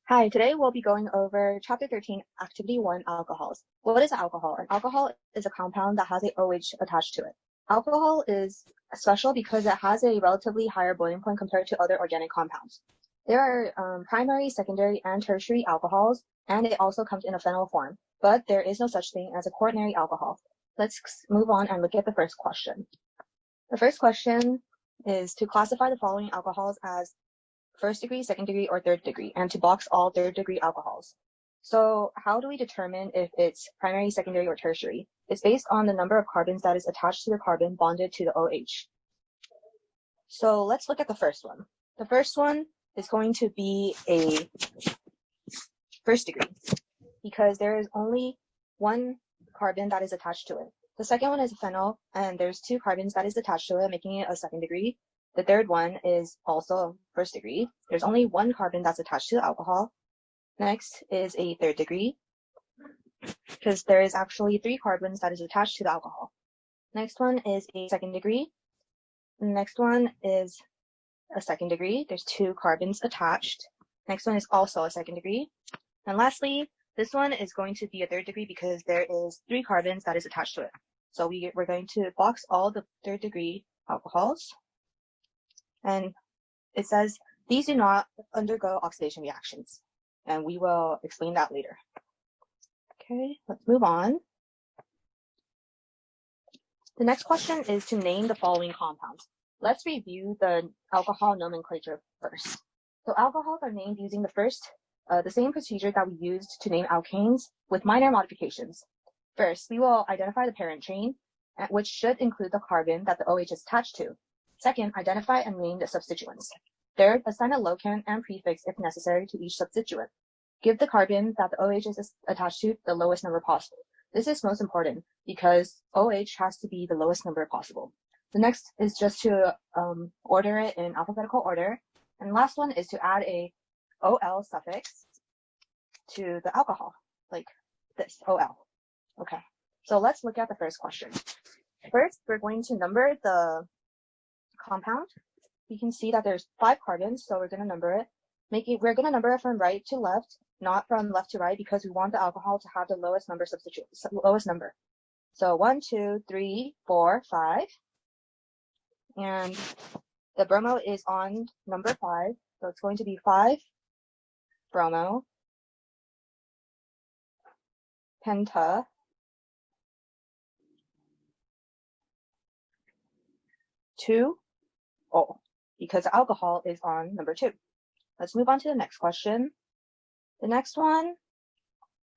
Hi, today we'll be going over Chapter 13, Activity 1, Alcohols. What is alcohol? An alcohol is a compound that has a OH attached to it. Alcohol is special because it has a relatively higher boiling point compared to other organic compounds. There are primary, secondary, and tertiary alcohols, and it also comes in a phenyl form, but there is no such thing as a quaternary alcohol. Let's move on and look at the first question. The first question is to classify the following alcohols as first degree, second degree, or third degree, and to box all third degree alcohols. So how do we determine if it's primary, secondary, or tertiary? It's based on the number of carbons that is attached to the carbon bonded to the OH. So let's look at the first one. The first one is going to be a first degree because there is only one carbon that is attached to it. The second one is a phenyl, and there's two carbons that is attached to it, making it a second degree. The third one is also first degree. There's only one carbon that's attached to the alcohol. Next is a third degree, because there is actually three carbons that is attached to the alcohol. Next one is a second degree. The next one is a second degree. There's two carbons attached. Next one is also a second degree. And lastly, this one is going to be a third degree because there is three carbons that is attached to it. So we're going to box all the third degree alcohols. And it says these do not undergo oxidation reactions. And we will explain that later. Okay, let's move on. The next question is to name the following compounds. Let's review the alcohol nomenclature first. So alcohols are named using the same procedure that we used to name alkanes with minor modifications. First, we will identify the parent chain, which should include the carbon that the OH is attached to. Second, identify and name the substituents. Third, assign a locant and prefix if necessary to each substituent. Give the carbon that the OH is attached to the lowest number possible. This is most important because OH has to be the lowest number possible. The next is just to order it in alphabetical order. And last one is to add a OL suffix to the alcohol, like this, OL. Okay, so let's look at the first question. First, we're going to number the compound. We can see that there's 5 carbons, so we're going to number it. We're going to number it from right to left, not from left to right, because we want the alcohol to have the lowest number lowest number. So 1, 2, 3, 4, 5. And the bromo is on number 5, so it's going to be 5 bromo, penta, 2 O, because alcohol is on number 2. Let's move on to the next question. The next one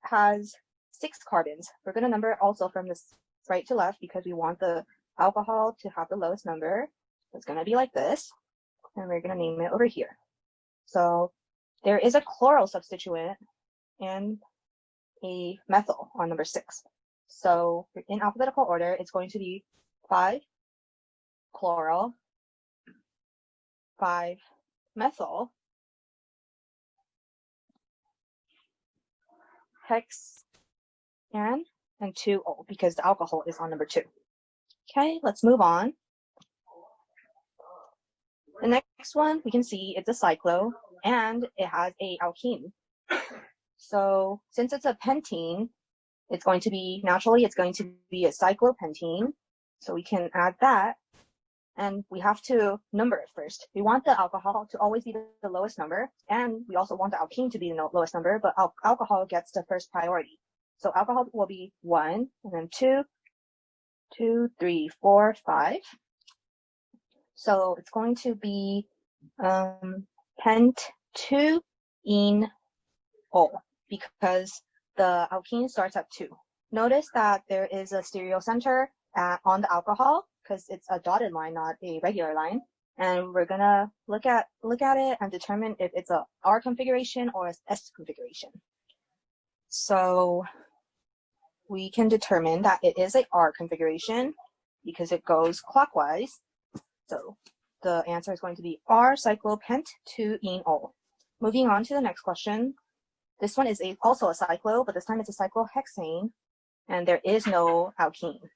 has 6 carbons. We're going to number it also from this right to left because we want the alcohol to have the lowest number. It's going to be like this, and we're going to name it over here. So there is a chloral substituent and a methyl on number 6. So in alphabetical order, it's going to be 5 chloral, 5 methyl, hex, and 2 O because the alcohol is on number 2. Okay, let's move on. The next one we can see it's a cyclo and it has a alkene. So since it's a pentene, it's going to be a cyclopentene. So we can add that. And we have to number it first. We want the alcohol to always be the lowest number, and we also want the alkene to be the lowest number, but alcohol gets the first priority. So alcohol will be 1, and then 2, 2, 3, 4, 5. So it's going to be pent-2-ene-O because the alkene starts at 2. Notice that there is a stereocenter on the alcohol, because it's a dotted line, not a regular line. And we're gonna look at it and determine if it's a R configuration or a S configuration. So we can determine that it is a R configuration because it goes clockwise. So the answer is going to be R cyclopent-2-ene-O. Moving on to the next question. This one is also a cyclo, but this time it's a cyclohexane, and there is no alkene.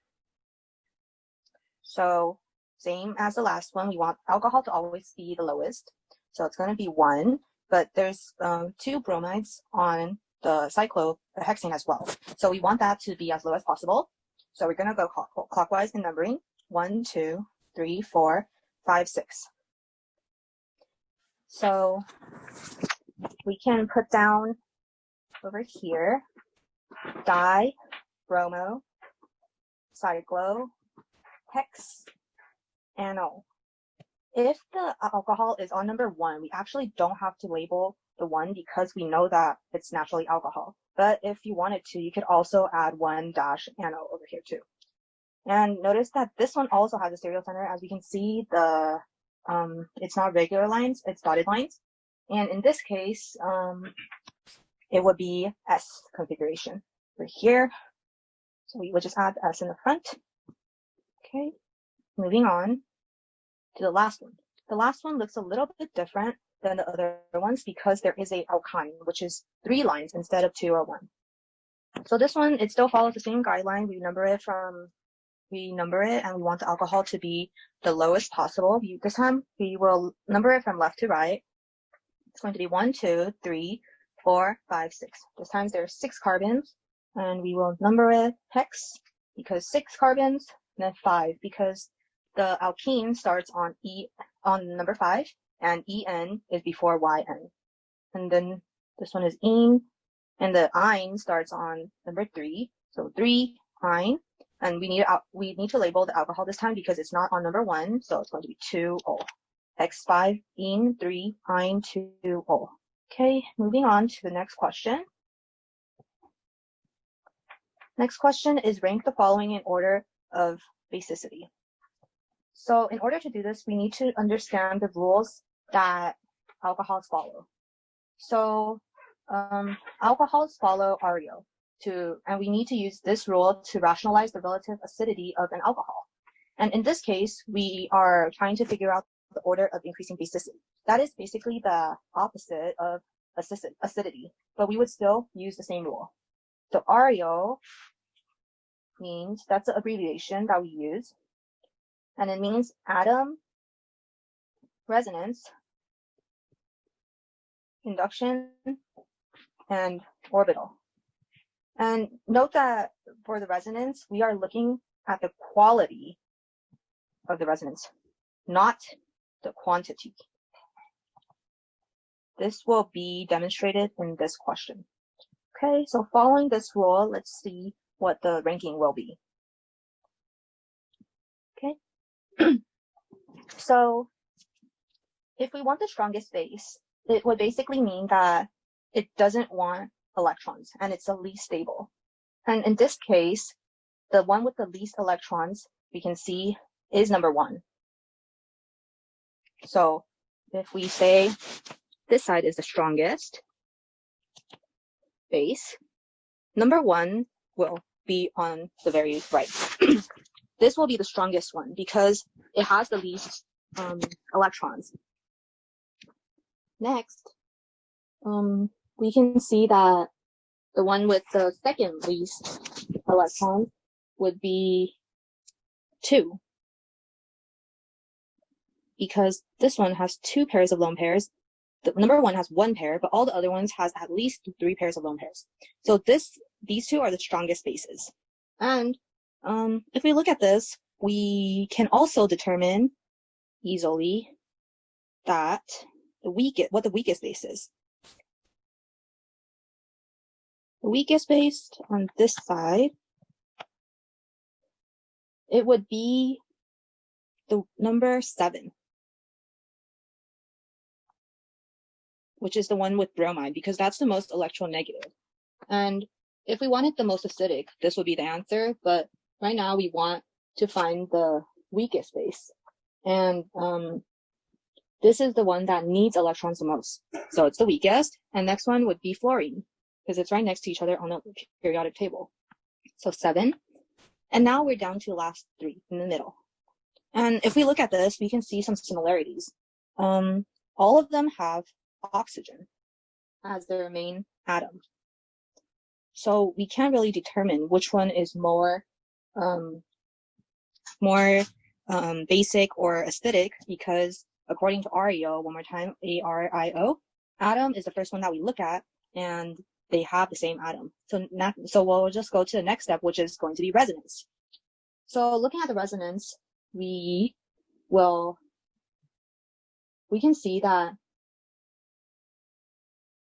So same as the last one, we want alcohol to always be the lowest. So it's going to be 1, but there's 2 bromides on the cyclohexane as well. So we want that to be as low as possible. So we're going to go clockwise in numbering. 1, 2, 3, 4, 5, 6. So we can put down over here di, bromo, cyclo, hex, anol. If the alcohol is on number 1, we actually don't have to label the 1 because we know that it's naturally alcohol. But if you wanted to, you could also add 1-anol over here too. And notice that this one also has a stereocenter. As we can see, the it's not regular lines, it's dotted lines. And in this case, it would be S configuration right here. So we would just add S in the front. Okay, moving on to the last one. The last one looks a little bit different than the other ones because there is a alkyne, which is 3 lines instead of 2 or 1. So this one, it still follows the same guideline. We number it and we want the alcohol to be the lowest possible. This time we will number it from left to right. It's going to be 1, 2, 3, 4, 5, 6. This time there's 6 carbons, and we will number it hex because 6 carbons, and then 5 because the alkene starts on number 5, and En is before Yn. And then this one is ene, and the yne starts on number 3, so 3 yne. And we need to label the alcohol this time because it's not on number 1, so it's going to be 2-ol. Hex 5, ene 3, yne 2-ol. Okay, moving on to the next question. Next question is rank the following in order of basicity. So in order to do this, we need to understand the rules that alcohols follow. So alcohols follow ARIO, and we need to use this rule to rationalize the relative acidity of an alcohol. And in this case, we are trying to figure out the order of increasing basicity. That is basically the opposite of acidity, but we would still use the same rule. So ARIO means, that's the abbreviation that we use, and it means atom, resonance, induction, and orbital. And note that for the resonance, we are looking at the quality of the resonance, not the quantity. This will be demonstrated in this question. Okay, so following this rule, let's see what the ranking will be. Okay, so if we want the strongest base, it would basically mean that it doesn't want electrons and it's the least stable. And in this case, the one with the least electrons we can see is number 1. So if we say this side is the strongest base, number 1 will be on the very right. This will be the strongest one because it has the least electrons. Next, we can see that the one with the second least electrons would be 2, because this one has 2 pairs of lone pairs. The number 1 has 1 pair, but all the other ones has at least 3 pairs of lone pairs. So these 2 are the strongest bases. And if we look at this, we can also determine easily that what the weakest base is. The weakest base on this side, it would be the number 7, which is the one with bromide, because that's the most electronegative. And if we wanted the most acidic, this would be the answer, but right now we want to find the weakest base. And this is the one that needs electrons the most. So it's the weakest. And next one would be fluorine, because it's right next to each other on the periodic table. So 7. And now we're down to the last 3 in the middle. And if we look at this, we can see some similarities. All of them have oxygen as their main atom. So we can't really determine which one is more basic or acidic, because according to ARIO, one more time, ARIO, atom is the first one that we look at, and they have the same atom. So we'll just go to the next step, which is going to be resonance. So looking at the resonance, we can see that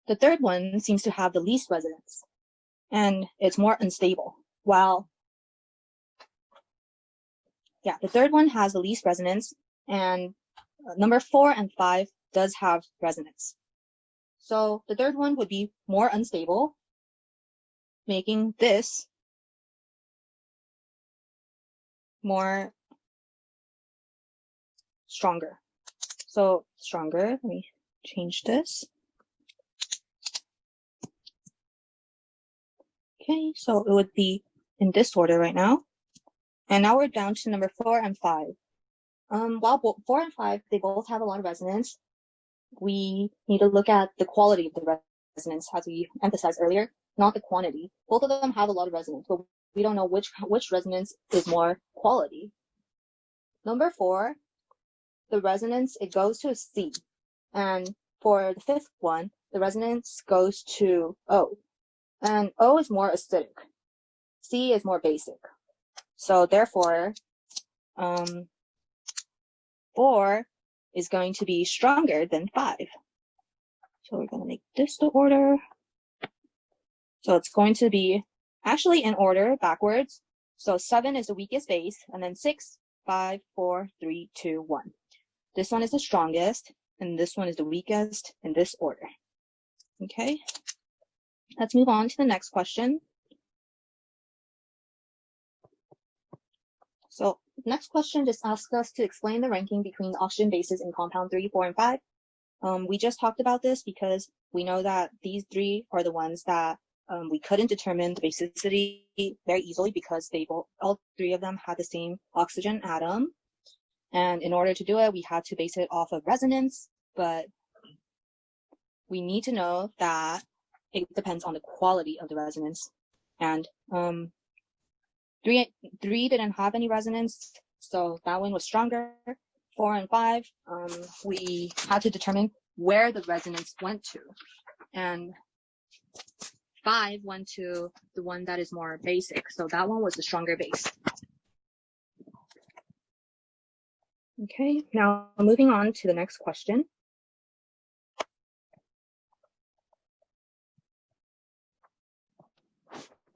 the third one seems to have the least resonance, and it's more unstable. While, yeah, the third one has the least resonance, and number 4 and 5 does have resonance. So the third one would be more unstable, making this more stronger. So stronger, let me change this. Okay, so it would be in this order right now. And now we're down to number 4 and 5. While 4 and 5, they both have a lot of resonance, we need to look at the quality of the resonance, as we emphasized earlier, not the quantity. Both of them have a lot of resonance, but we don't know which resonance is more quality. Number 4, the resonance, it goes to C. And for the fifth one, the resonance goes to O. And O is more acidic. C is more basic. So therefore, 4 is going to be stronger than 5. So we're going to make this the order. So it's going to be actually in order backwards. So 7 is the weakest base, and then 6, 5, 4, 3, 2, 1. This one is the strongest, and this one is the weakest in this order. Okay, let's move on to the next question. So next question just asks us to explain the ranking between the oxygen bases in compound 3, 4, and 5. We just talked about this because we know that these 3 are the ones that we couldn't determine the basicity very easily because all 3 of them had the same oxygen atom. And in order to do it, we had to base it off of resonance, but we need to know that it depends on the quality of the resonance. And 3 didn't have any resonance, so that one was stronger. 4 and 5, we had to determine where the resonance went to. And 5 went to the one that is more basic, so that one was the stronger base. Okay, now moving on to the next question.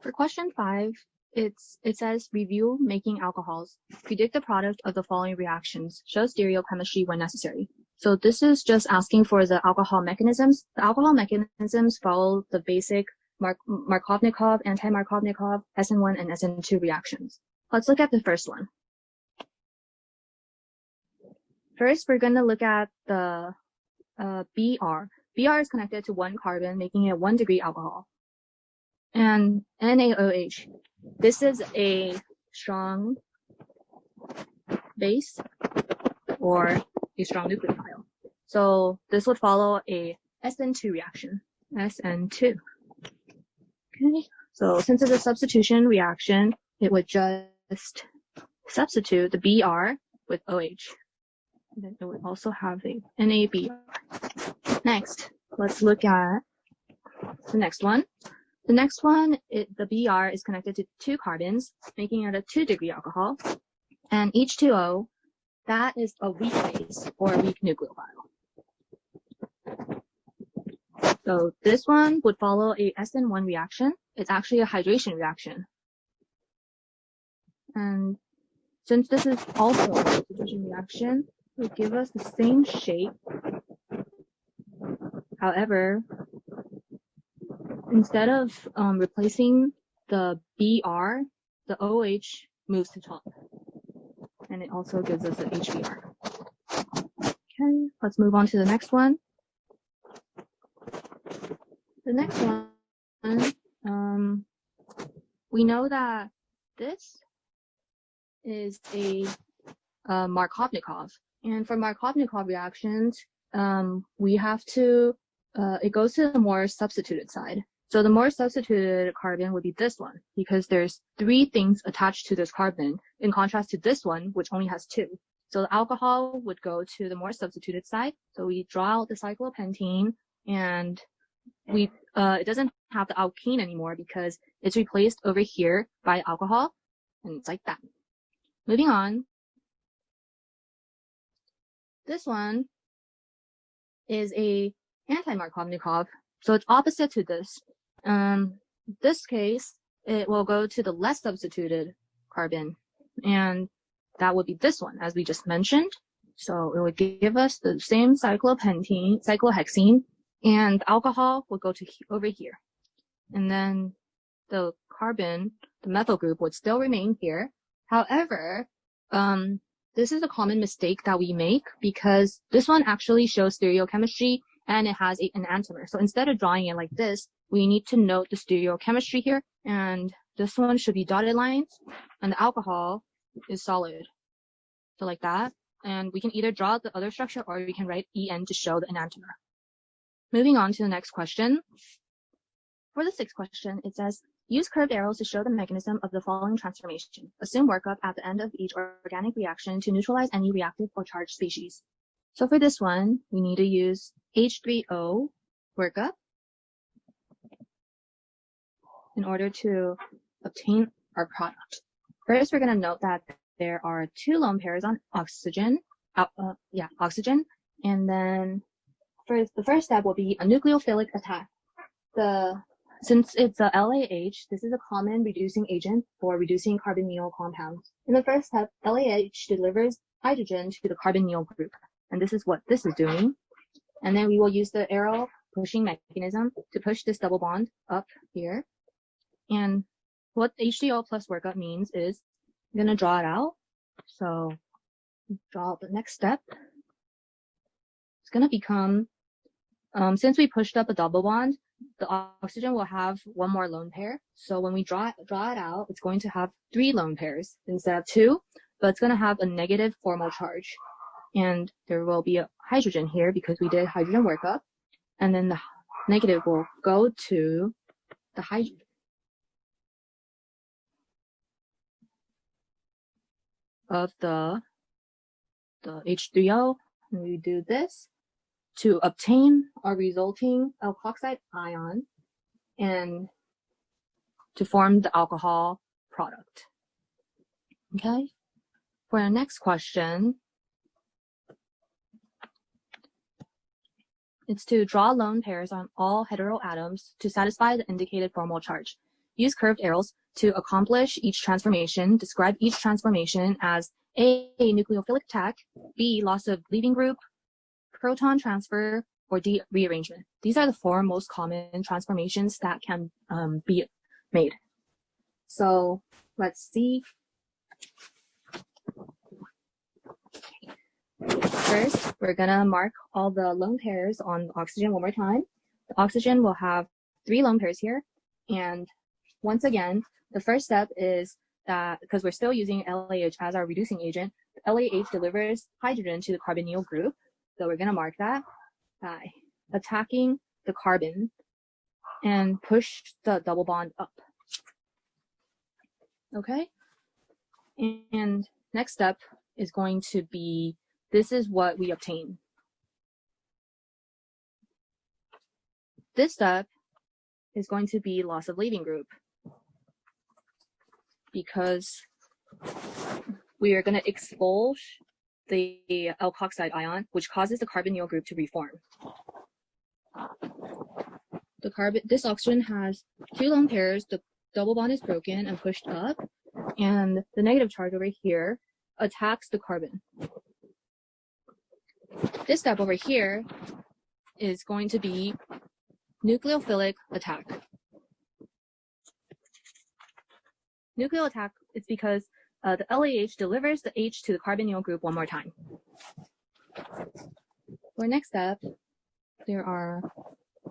For question 5, it says, review making alcohols. Predict the product of the following reactions. Show stereochemistry when necessary. So this is just asking for the alcohol mechanisms. The alcohol mechanisms follow the basic Markovnikov, anti-Markovnikov, SN1 and SN2 reactions. Let's look at the first one. First, we're going to look at the Br. Br is connected to 1 carbon, making it a 1-degree alcohol. And NaOH. This is a strong base or a strong nucleophile. So this would follow a SN2 reaction. SN2. Okay. So since it's a substitution reaction, it would just substitute the Br with OH. And then it would also have a NaBr. Next, let's look at the next one. The next one, the Br is connected to 2 carbons, making it a 2-degree alcohol. And H2O, that is a weak base or a weak nucleophile. So this one would follow a SN1 reaction. It's actually a hydration reaction. And since this is also a substitution reaction, it will give us the same shape. However, instead of replacing the Br, the OH moves to top. And it also gives us the HBr. Okay, let's move on to the next one. The next one, we know that this is a Markovnikov. And for Markovnikov reactions, we have to, it goes to the more substituted side. So the more substituted carbon would be this one, because there's 3 things attached to this carbon, in contrast to this one, which only has 2. So the alcohol would go to the more substituted side. So we draw out the cyclopentene and it doesn't have the alkene anymore because it's replaced over here by alcohol, and it's like that. Moving on. This one is a anti-Markovnikov, so it's opposite to this. This case, it will go to the less substituted carbon, and that would be this one, as we just mentioned. So it would give us the same cyclohexene, and alcohol would go to over here. And then the carbon, the methyl group, would still remain here. However, this is a common mistake that we make because this one actually shows stereochemistry and it has an enantiomer. So instead of drawing it like this, we need to note the stereochemistry here, and this one should be dotted lines, and the alcohol is solid. So like that. And we can either draw the other structure or we can write En to show the enantiomer. Moving on to the next question. For the sixth question, it says, use curved arrows to show the mechanism of the following transformation. Assume workup at the end of each organic reaction to neutralize any reactive or charged species. So for this one, we need to use H3O workup in order to obtain our product. First, we're going to note that there are 2 lone pairs on oxygen, and then for the first step will be a nucleophilic attack. Since it's a LAH, this is a common reducing agent for reducing carbonyl compounds. In the first step, LAH delivers hydrogen to the carbonyl group, and this is what this is doing. And then we will use the arrow pushing mechanism to push this double bond up here. And what H3O plus workup means is I'm going to draw it out. So draw out the next step. It's going to become, since we pushed up a double bond, the oxygen will have 1 more lone pair. So when we draw it out, it's going to have 3 lone pairs instead of 2, but it's going to have a negative formal charge. And there will be a hydrogen here because we did hydrogen workup. And then the negative will go to the hydrogen. Of the H3O, and we do this to obtain our resulting alkoxide ion and to form the alcohol product. Okay, for our next question, it's to draw lone pairs on all hetero atoms to satisfy the indicated formal charge. Use curved arrows to accomplish each transformation. Describe each transformation as A, nucleophilic attack, B, loss of leaving group, proton transfer, or D, rearrangement. These are the 4 most common transformations that can be made. So let's see. First, we're gonna mark all the lone pairs on oxygen one more time. The oxygen will have 3 lone pairs here, and once again, the first step is that, because we're still using LAH as our reducing agent, LAH delivers hydrogen to the carbonyl group. So we're going to mark that by attacking the carbon and push the double bond up. Okay? And next step is going to be, this is what we obtain. This step is going to be loss of leaving group, because we are going to expulse the alkoxide ion, which causes the carbonyl group to reform. This oxygen has 2 lone pairs. The double bond is broken and pushed up, and the negative charge over here attacks the carbon. This step over here is going to be nucleophilic attack. Nucleophilic attack is because the LAH delivers the H to the carbonyl group 1 more time. For next step, there are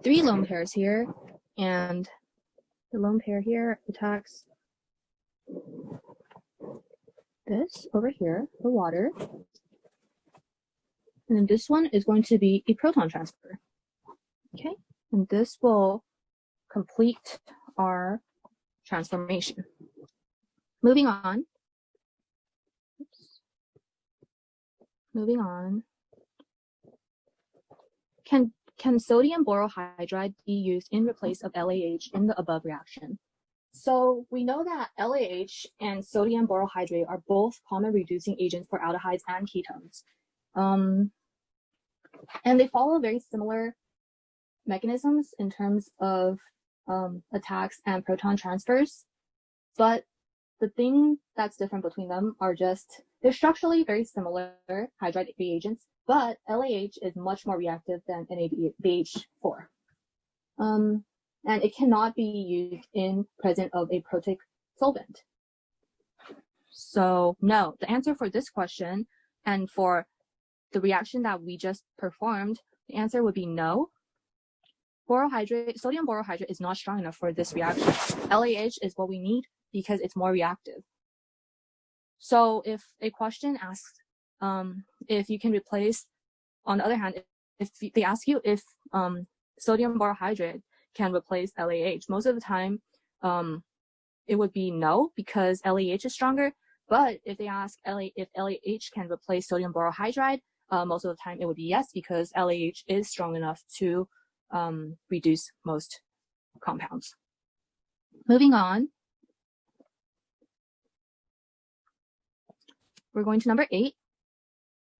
3 lone pairs here, and the lone pair here attacks this over here, the water. And then this one is going to be a proton transfer. Okay, and this will complete our transformation. Moving on. Moving on. Can sodium borohydride be used in place of LAH in the above reaction? So we know that LAH and sodium borohydrate are both common reducing agents for aldehydes and ketones. And they follow very similar mechanisms in terms of attacks and proton transfers. But the thing that's different between them are just, they're structurally very similar hydride reagents, but LAH is much more reactive than NADH4. And it cannot be used in presence of a protic solvent. So no, the answer for this question and for the reaction that we just performed, the answer would be no. Sodium borohydrate is not strong enough for this reaction. LAH is what we need because it's more reactive. So if a question asks if you can replace, on the other hand, if they ask you if sodium borohydrate can replace LAH, most of the time it would be no because LAH is stronger. But if they ask if LAH can replace sodium borohydride, most of the time it would be yes because LAH is strong enough to reduce most compounds. Moving on, we're going to number 8.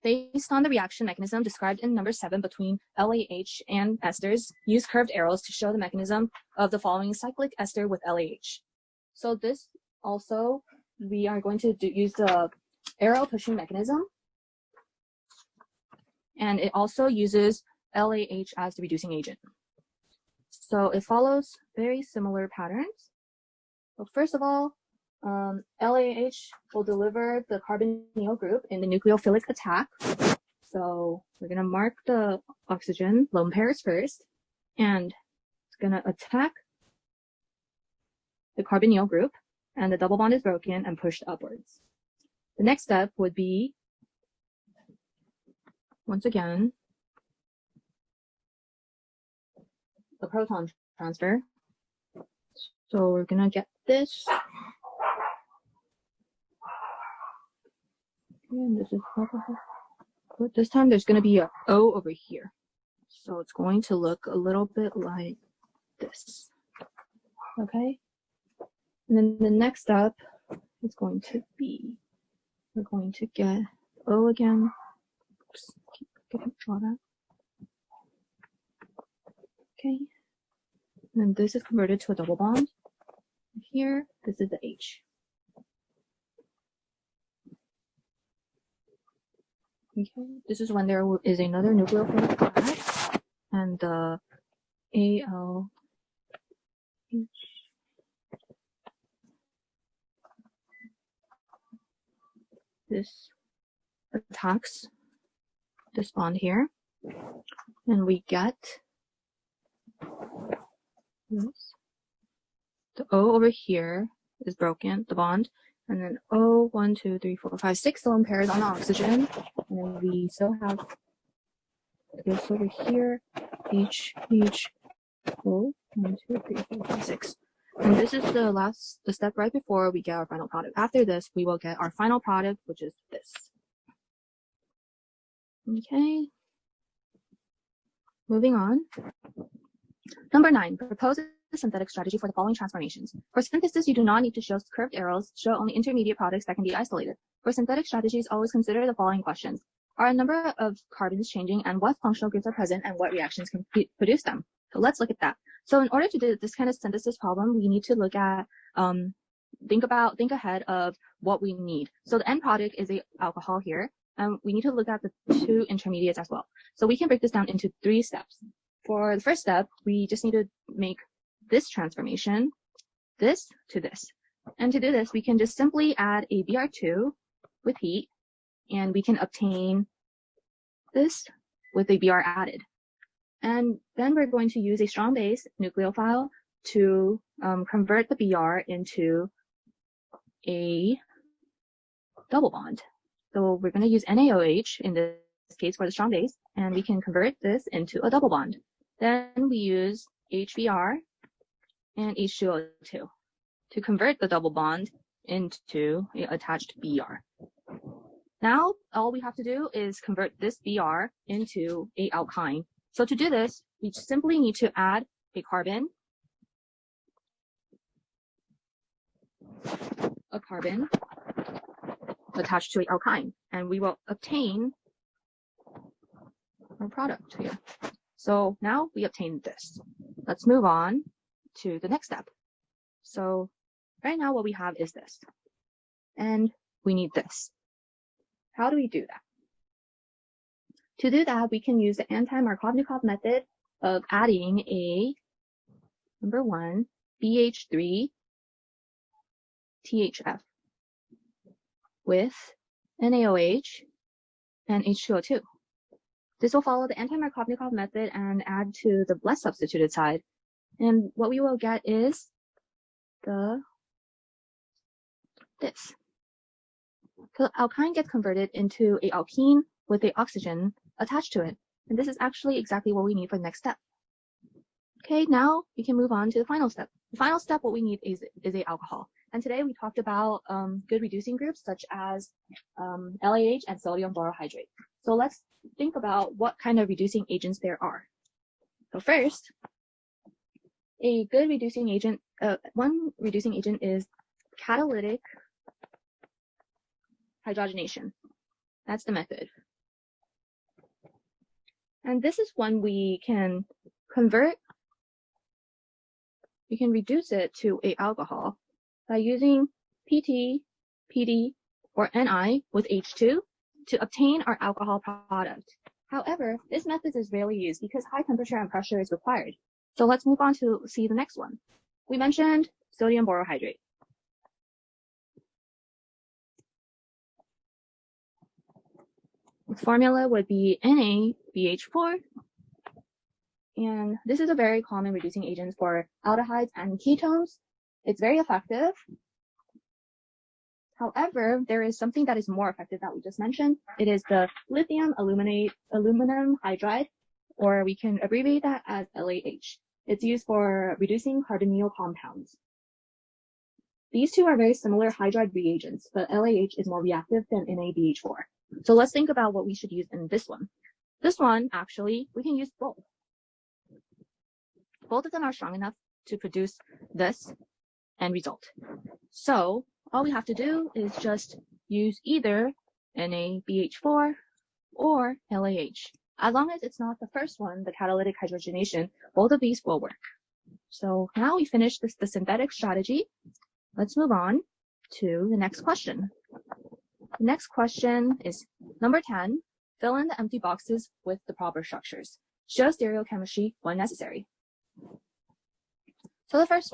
Based on the reaction mechanism described in number 7 between LAH and esters, use curved arrows to show the mechanism of the following cyclic ester with LAH. So this also, we are going to use the arrow pushing mechanism. And it also uses LAH as the reducing agent. So it follows very similar patterns. So first of all, LAH will deliver the carbonyl group in the nucleophilic attack. So we're going to mark the oxygen lone pairs first, and it's going to attack the carbonyl group, and the double bond is broken and pushed upwards. The next step would be, once again, the proton transfer. So we're going to get this. And this is alcohol. But this time there's going to be an O over here. So it's going to look a little bit like this. Okay? And then the next step is going to be, we're going to get O again. Oops, keep draw that. Okay. And then this is converted to a double bond. Here, this is the H. Okay, this is when there is another nucleophilic attack, and the ALH. This attacks this bond here, and we get this. The O over here is broken, the bond, and then O, 1, 2, 3, 4, 5, 6 lone pairs on the oxygen, and then we still have this over here, H, O, 1, 2, 3, 4, 5, 6. And this is the step right before we get our final product. After this, we will get our final product, which is this. Okay. Moving on. Number 9, propose a synthetic strategy for the following transformations. For synthesis, you do not need to show curved arrows, show only intermediate products that can be isolated. For synthetic strategies, always consider the following questions. Are a number of carbons changing, and what functional groups are present, and what reactions can produce them? So let's look at that. So in order to do this kind of synthesis problem, we need to look at, think ahead of what we need. So the end product is a alcohol here, and we need to look at the 2 intermediates as well. So we can break this down into 3 steps. For the first step, we just need to make this transformation, this to this. And to do this, we can just simply add a Br2 with heat, and we can obtain this with a Br added. And then we're going to use a strong base nucleophile to convert the Br into a double bond. So we're going to use NaOH in this case for the strong base, and we can convert this into a double bond. Then we use HBr and H2O2 to convert the double bond into an attached Br. Now, all we have to do is convert this Br into a alkyne So to do this, we simply need to add a carbon, attached to an alkyne, and we will obtain our product here. So now we obtained this. Let's move on to the next step. So right now what we have is this, and we need this. How do we do that? To do that, we can use the anti-Markovnikov method of adding a, number 1, BH3 THF with NaOH and H2O2. This will follow the anti-Markovnikov method and add to the less substituted side. And what we will get is this. So alkyne gets converted into a alkene with a oxygen attached to it. And this is actually exactly what we need for the next step. Okay, now we can move on to the final step. The final step, what we need is a alcohol. And today we talked about good reducing groups such as LAH and sodium borohydrate. So let's think about what kind of reducing agents there are. So first, a good reducing agent, one reducing agent is catalytic hydrogenation. That's the method. And this is when we can reduce it to a alcohol by using PT, PD, or Ni with H2 to obtain our alcohol product. However, this method is rarely used because high temperature and pressure is required. So let's move on to see the next one. We mentioned sodium borohydrate. Its formula would be NaBH4, and this is a very common reducing agent for aldehydes and ketones. It's very effective. However, there is something that is more effective that we just mentioned. It is the lithium aluminum hydride, or we can abbreviate that as LAH. It's used for reducing carbonyl compounds. These two are very similar hydride reagents, but LAH is more reactive than NaBH4. So let's think about what we should use in this one. This one, actually, we can use both. Both of them are strong enough to produce this end result. So all we have to do is just use either NaBH4 or LAH. As long as it's not the first one, the catalytic hydrogenation, both of these will work. So now we finished the synthetic strategy. Let's move on to the next question. The next question is number 10. Fill in the empty boxes with the proper structures. Show stereochemistry when necessary. So the first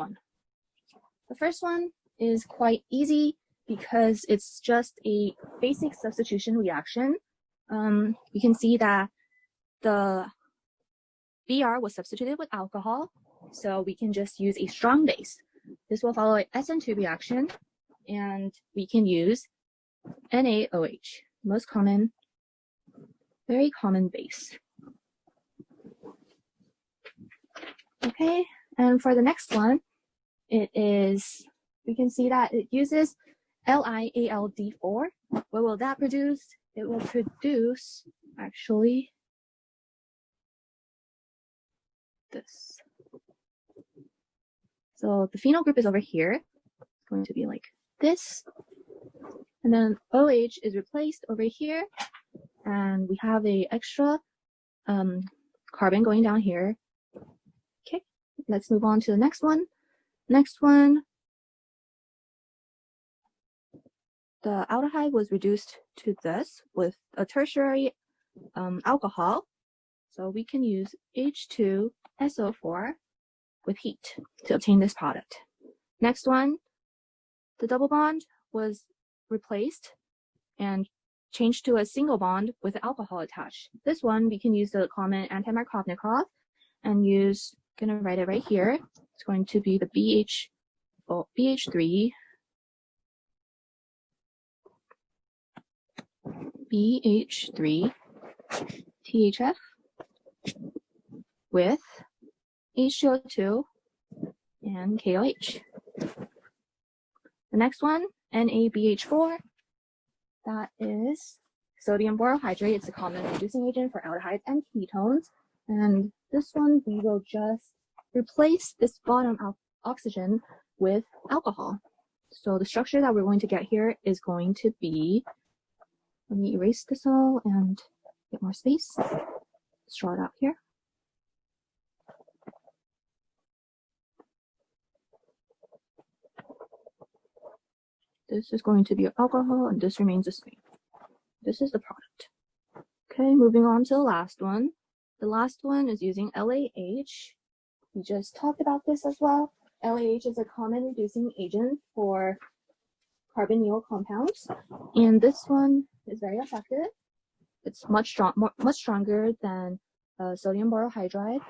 one is quite easy because it's just a basic substitution reaction. We can see that the Br was substituted with alcohol, so we can just use a strong base. This will follow an SN2 reaction, and we can use NaOH, most common, very common base. Okay, and for the next one, it is, we can see that it uses LiAlD4. What will that produce? It will produce, actually, this. So the phenyl group is over here. It's going to be like this. And then OH is replaced over here. And we have a extra carbon going down here. Okay, let's move on to the next one. Next one, the aldehyde was reduced to this with a tertiary alcohol. So we can use H2SO4 with heat to obtain this product. Next one, the double bond was replaced and changed to a single bond with alcohol attached. This one, we can use the common anti-Markovnikov and use, gonna write it right here. It's going to be the BH3 THF with H2O2 and KOH. The next one, NaBH4, that is sodium borohydrate. It's a common reducing agent for aldehydes and ketones. And this one, we will just replace this bottom oxygen with alcohol. So the structure that we're going to get here is going to be, let me erase this all and get more space. Let's draw it out here. This is going to be alcohol, and this remains the same. This is the product. Okay, moving on to the last one. The last one is using LAH. We just talked about this as well. LAH is a common reducing agent for carbonyl compounds, and this one is very effective. It's much stronger than sodium borohydride.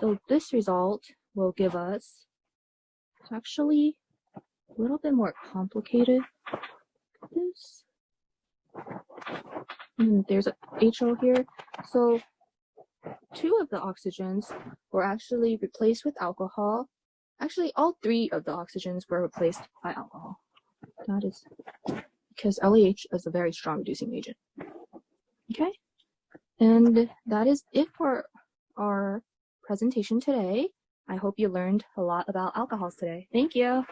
So this result will give us, it's actually a little bit more complicated. This, and there's a HO here. So 2 of the oxygens were actually replaced with alcohol. Actually, all 3 of the oxygens were replaced by alcohol. That is because LAH is a very strong reducing agent. Okay, and that is it for our presentation today. I hope you learned a lot about alcohols today. Thank you.